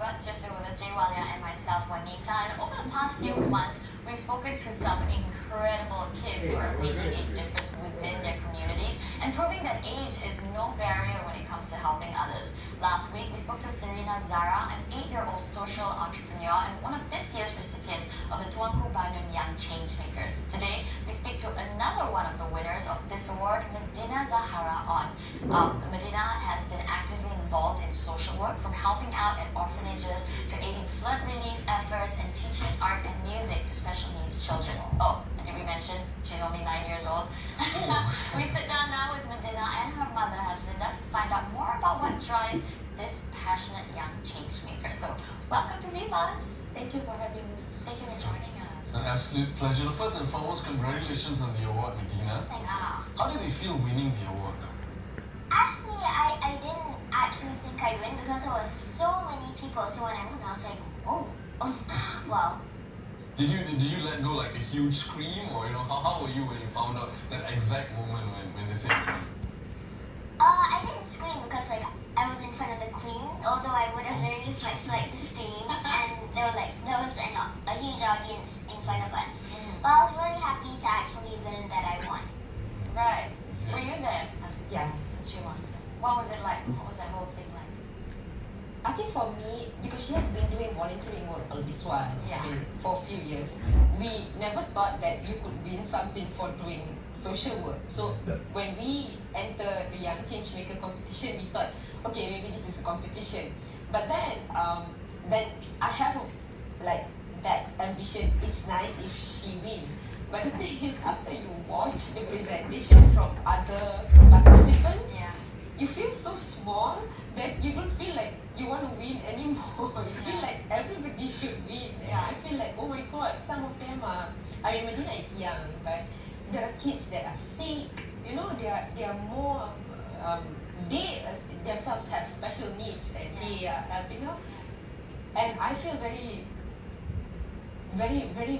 Vbuzz, just with Jay Walia and myself, Juanita. And over the past few months, we've spoken to some incredible kids who are making a difference within their communities and proving that age is no barrier when it comes to helping others. Last week, we spoke to Serena Zara, an 8-year-old social entrepreneur and one of this year's recipients of the Tuanku Banun Young Changemakers. Today, we speak to another one of the winners of this award, Medina Zahara on. Medina has been actively involved in social work, from helping out at orphanages to aiding flood relief efforts and teaching art and music to special needs children. Oh, and did we mention she's only 9 years old? We sit down now with Medina and her mother, Linda, to find out more about what drives this passionate young change maker. So, welcome to Vbuzz. Thank you for having us. Thank you for joining us. An absolute pleasure. First and foremost, congratulations on the award, Medina. Thank you. How did you feel winning the award? Actually, I didn't actually think I'd win because there was so many people. So when I won, I was like, oh, wow. Did you let go like a huge scream, or how were you when you found out that exact moment when they said it? I didn't scream because I was in front of the queen, although I would have very much liked to scream, and there was a huge audience in front of us. But I was really happy to actually learn that I won. Right. Were you there? Yeah. She was there. What was it like? What was that whole thing like? I think for me, because she has been doing volunteering work all this while, Yeah. for a few years, we never thought that you could win something for doing social work. So when we entered the Young Changemaker competition, we thought, okay, maybe this is a competition. But then I have that ambition. It's nice if she wins. But the thing is, after you watch the presentation from other participants, Yeah. you feel so small that you don't feel like you want to win anymore. You feel like everybody should win. And Yeah. I feel like, oh my God, some of them are. I mean, Medina is young, but there are kids that are sick. They are more. They themselves have special needs, and they are helping out. And I feel very,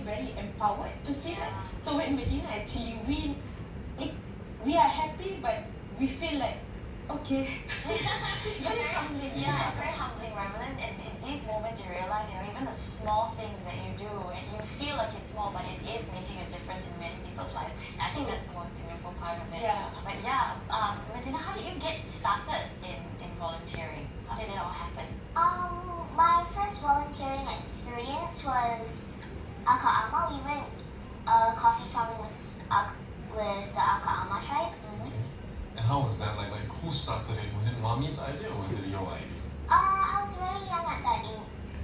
very empowered to see that. So when Medina actually win, we are happy, but we feel like, okay. It's very humbling. Yeah, it's very humbling, right? And in these moments, you realize, even the small things that you do, and you feel like it's small, but it is making a difference in many people's lives. And I think that's the most beautiful part of it. Yeah. But yeah, Medina, how did you get started in volunteering? How did it all happen? My first volunteering experience was Aka Ama. We went coffee farming with the Aka Ama tribe. And how was that? Like who started it? Was it mommy's idea or was it your idea? I was very young at that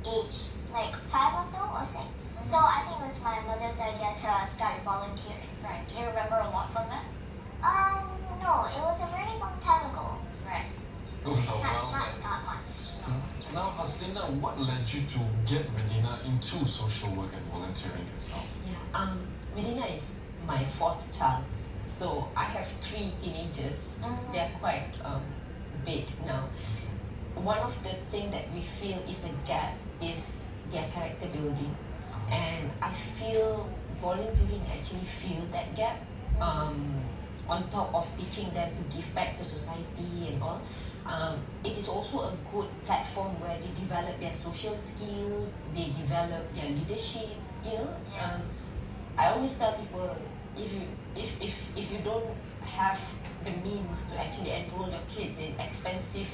age, like 5 or so, or 6. So I think it was my mother's idea to start volunteering. Right. Do you remember a lot from that? No, it was a very long time ago. Right. It was a while Not back. much. Now, Haslinda, what led you to get Medina into social work and volunteering itself? Yeah. Medina is my 4th child, so I have 3 teenagers. They are quite big now. One of the things that we feel is a gap is their character building, and I feel volunteering actually fill that gap. On top of teaching them to give back to society and all, it is also a good platform where they develop their social skill, they develop their leadership. I always tell people, if you don't have the means to actually enroll your kids in expensive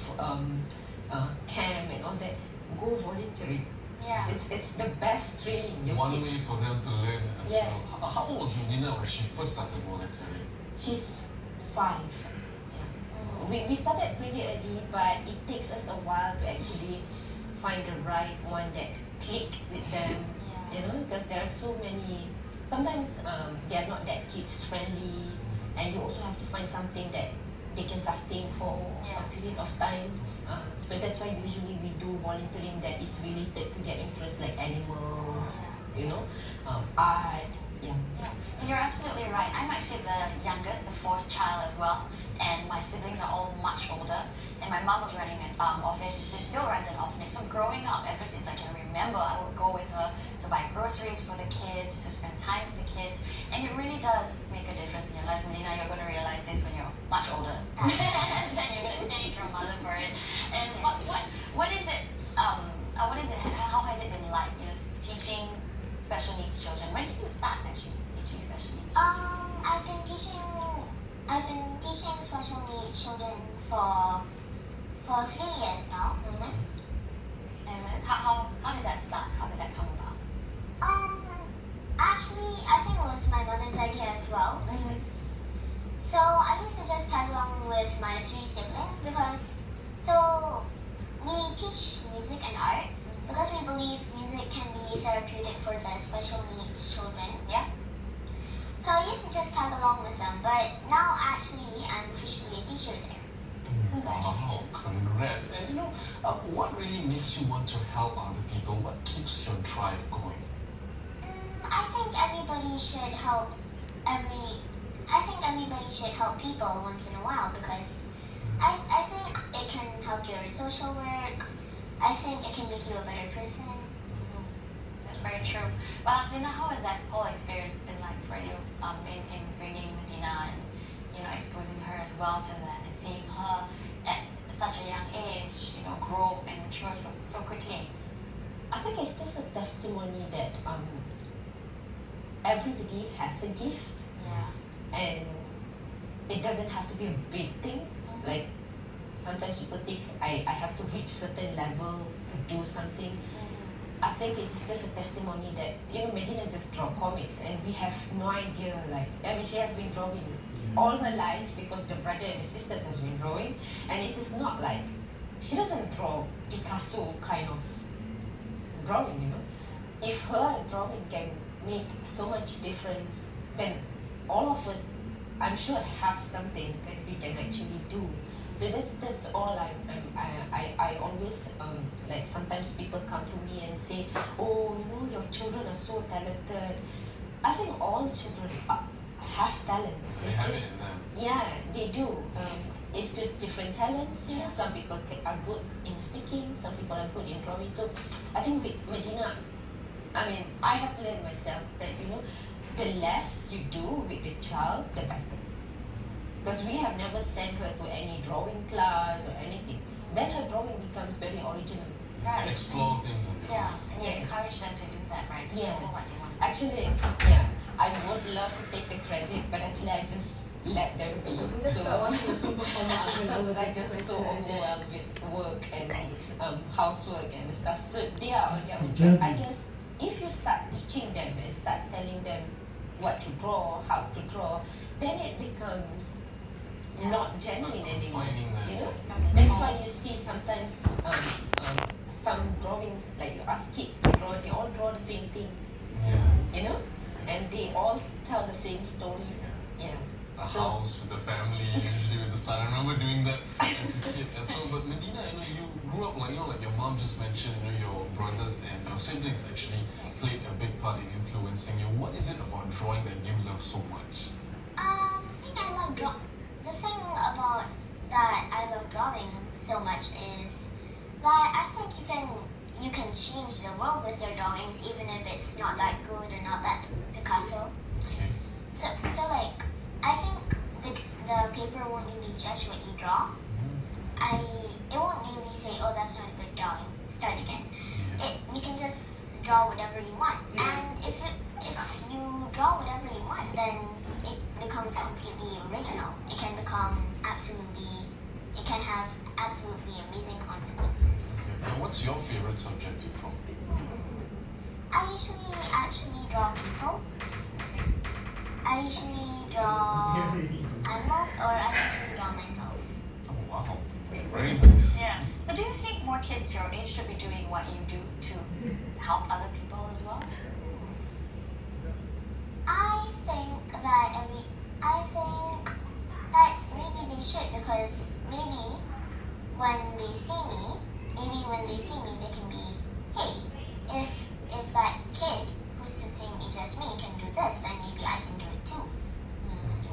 camp and all that, go volunteering. Yeah. It's the best training your One kids. way for them to learn as Yes. well. How old was Medina when she first started volunteering? She's 5. We started pretty early, but it takes us a while to actually find the right one that click with them. Because there are so many. Sometimes they are not that kids friendly, and you also have to find something that they can sustain for a period of time. So that's why usually we do volunteering that is related to their interests, like animals, art. Yeah. And you're absolutely right. I'm actually the youngest, the 4th child as well, and my siblings are all much older. And my mom was running an orphanage. She still runs an orphanage. So growing up, ever since I can remember, I would go with her to buy groceries for the kids, to spend time with the kids, and it really does make a difference in your life. Melina, you're going to realize this when you're much older. And then you're going to thank your mother for it. And what is it? What is special needs children? When did you start actually teaching special needs children? I've been teaching special needs children for 3 years now. And how did that start? How did that come about? Actually, I think it was my mother's idea as well. So I used to just tag along with my 3 siblings because we teach music and art because we believe music can be therapeutic for the special needs children. Yeah. So I used to just tag along with them, but now actually I'm officially a teacher there. Wow, congrats. And what really makes you want to help other people? What keeps your drive going? I think everybody should help people once in a while because I think it can help your social work. I think it can make you a better person. That's very true. Well, Aslina, how has that whole experience been like for you in bringing Medina and exposing her as well to that and seeing her at such a young age, grow and mature so quickly? I think it's just a testimony that everybody has a gift. Yeah. And it doesn't have to be a big thing. Like sometimes people think I have to reach certain level to do something. I think it's just a testimony that Medina just draw comics and we have no idea. She has been drawing all her life because the brother and the sisters has been drawing, and it is not like she doesn't draw Picasso kind of drawing. If her drawing can make so much difference, then all of us, I'm sure, have something that we can actually do. So that's all I always sometimes people come to me and say, oh, your children are so talented. I think all children have talents. They have it in them. Yeah, they do. It's just different talents. Some people are good in speaking, some people are good in drawing. So I think with Medina, I have learned myself that the less you do with the child, the better. Because we have never sent her to any drawing class or anything. Then her drawing becomes very original. Right. Explore things on your Yeah, own. and you encourage them to do that, right? To Yes. know what they want. Actually, I would love to take the credit, but actually I just let them be. Sometimes I just so overwhelmed with work and housework and stuff. So they are on their own. I guess if you start teaching them and start telling them what to draw, how to draw, then it becomes not genuine anymore. Finding them. That's why you see sometimes some drawings, like you ask kids to draw, they all draw the same thing. Yeah. And they all tell the same story. Yeah. The house with the family, usually with the son. I remember doing that as a kid as well. But Medina, you grew up like your mom just mentioned, your brothers and your siblings actually played a big part in influencing you. What is it about drawing that you love so much? I think I love the thing about that I love drawing so much is that I think you can change the world with your drawings even if it's not that good or not that Picasso. Okay. So I think the paper won't really judge what you draw. It won't really say, oh, that's not a good drawing, start again. You can just draw whatever you want. And if you draw whatever you want, then it becomes completely original. It can have absolutely amazing consequences. Now, what's your favorite subject to draw? I usually actually draw people. I usually draw animals, or I usually draw myself. Oh, wow. Very nice. Yeah. So do you think more kids your age should be doing what you do to help other people as well? I think that maybe they should, because maybe when they see me, they can be, hey, if that kid who's the same age as me can do this, then maybe I can do it too.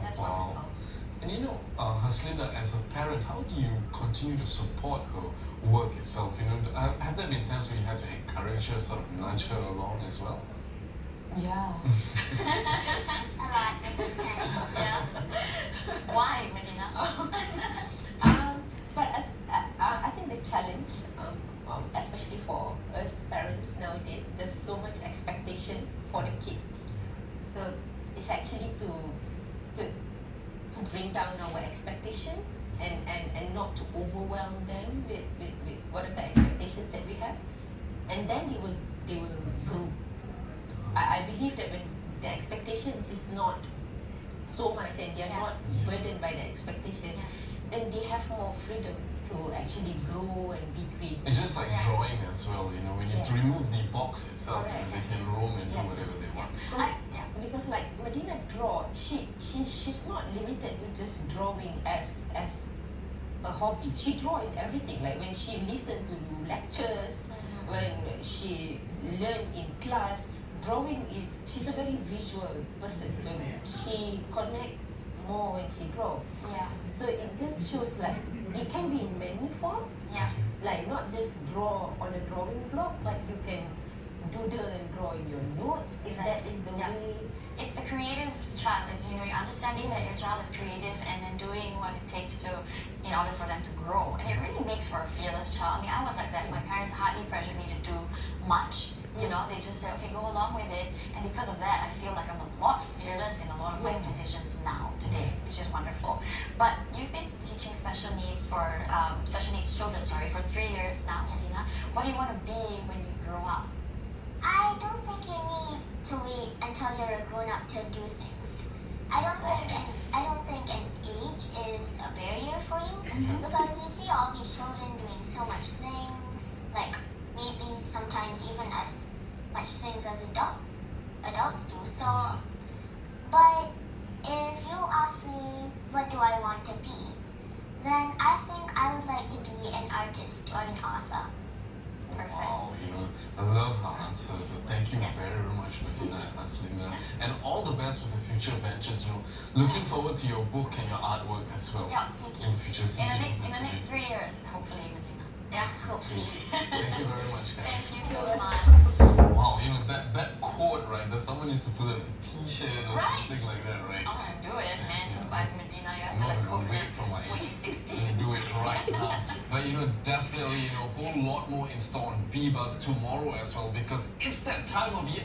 That's Wow. wonderful. And Haslinda, as a parent, how do you continue to support her work itself? Have there been times where you had to encourage her, sort of nudge her along as well? Yeah. A lot sometimes. Yeah. Why, Medina? But I think the challenge, especially for us parents nowadays, there's so much expectation So it's actually to bring down our expectation and not to overwhelm them with whatever expectations that we have. And then they will grow. I believe that when the expectations is not so much and they're not burdened by the expectation, then they have more freedom to actually grow and be creative. It's just like drawing as well, you know, when you remove the box itself, you know, they can roam and do whatever they want. Because like Medina draw, she's not limited to just drawing as a hobby. She draw in everything. Like when she listen to lectures, when she learn in class, drawing is, she's a very visual person. So she connects more when she draw. Yeah. So it just shows like it can be in many forms. Yeah. Like not just draw on a drawing block, but you can doodle and draw in your notes if that is the way. It's the creative child, it's, you know, you're understanding that your child is creative and then doing what it takes to, in order for them to grow. And it really makes for a fearless child. I mean, I was like that. My parents hardly pressured me to do much. You know, they just said, okay, go along with it. And because of that, I feel like I'm a lot fearless in a lot of my decisions now, today, which is wonderful. But you've been teaching special needs children, for 3 years now, Medina. What do you want to be when you grow up? I don't think you need to wait until you're a grown-up to do things. I don't think an age is a barrier for you, because you see all these children doing so much things, like maybe sometimes even as much things as adults do. So, but if you ask me what do I want to be, then I think I would like to be an artist or an author. Wow, you know, I love her answer. So thank you very much, Medina and Aslina. And all the best with the future ventures. You know, looking forward to your book and your artwork as well. Yeah, thank you. In the future. In the next 3 years, hopefully, Medina. Yeah, hopefully. Thank you very much, guys. Thank you so much. Wow, you know, that quote, right, that someone needs to put it on a t-shirt or something like that, right? I'm gonna do it, man. But Medina, you have to No, like no, code wait red for my age. 2016. Do it right now. But you know, definitely, you know, a whole lot more in store on Vbuzz tomorrow as well, because it's that time of year